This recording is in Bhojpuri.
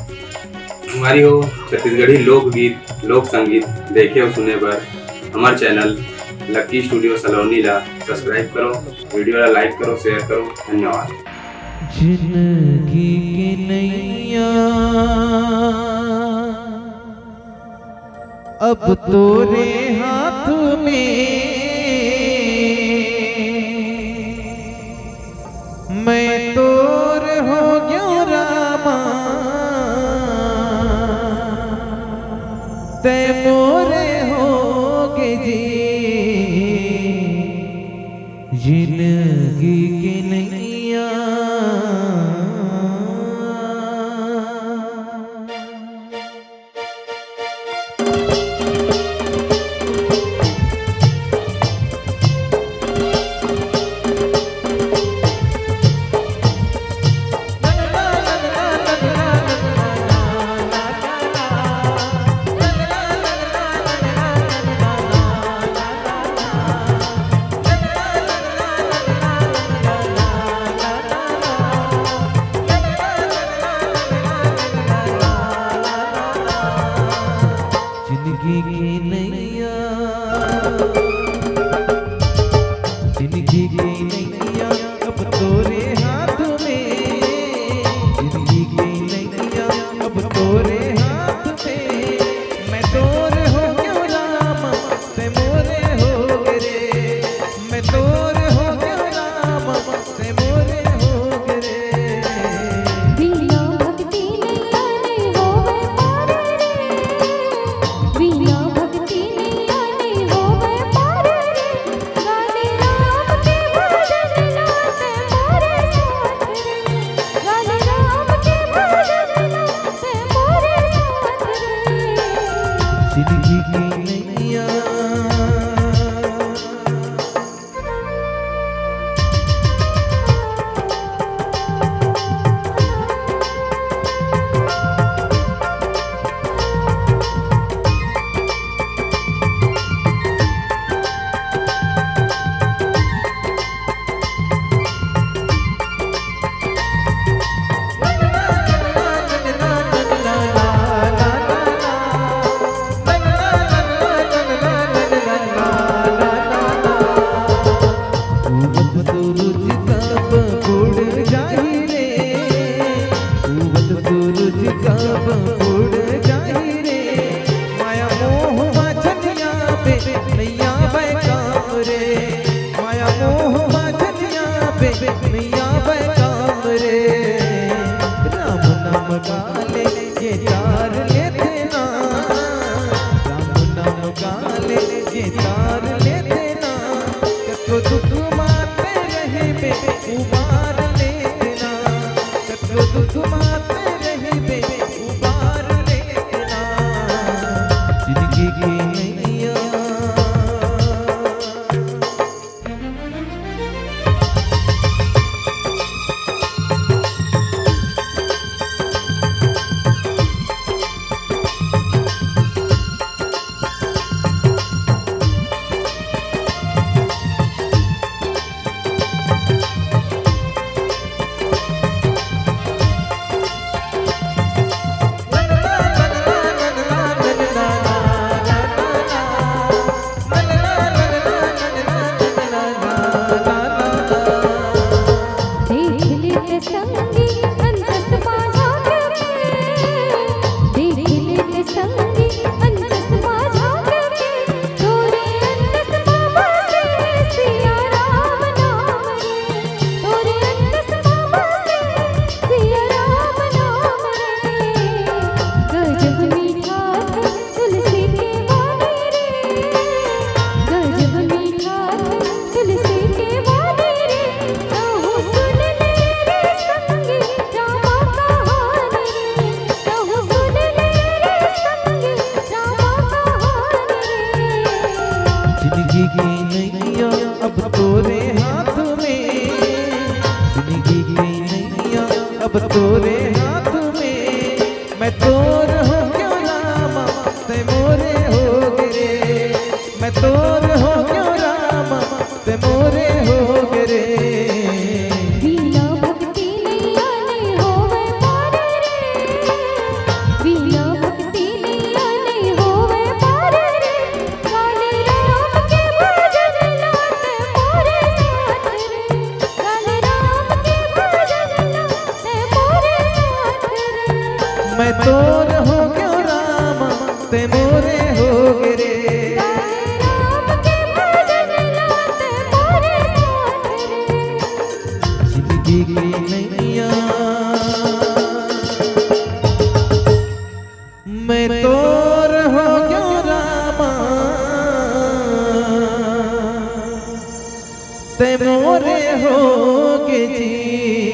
हमारी हो छत्तीसगढ़ी लोकगीत लोक संगीत देखे और सुने पर हमारे चैनल लकी स्टूडियो सलोनी ला सब्सक्राइब करो, वीडियो ला लाइक करो, शेयर करो। धन्यवाद। जिंदगी की नैया अब तोरे हाथ में, मैं तोर हो गया रामा, ते मोरे होगे जी। जिंदगी की नैया जिंदगी की नैया, जिंदगी की नैया अब तोरे हाथ में, जिंदगी की नैया अब तोरे हाथ में, मैं तोर हो गया रामा, ते मोरे हो रे, मैं तोर हो गया रामा, ते मोरे हो रे। बिना भक्ति नैया नहीं होवे पार रे, बिना भक्ति नैया नहीं होवे पार रे, गाने राम के भजन लाते मोरे साथ रे, गाने राम के भजन लाते मोरे साथ रे। जिंदगी की नैया जिंदगी की नैया अब तोरे हाथ में, जिंदगी की नैया अब तोरे हाथ में, मैं तोर हो गया रामा, ते मोरे हो रे, मैं तोर हो गया रामा, ते मोरे हो रे। बिना भक्ति नैया नहीं होवे पार रे, ते मोरे होगे जी।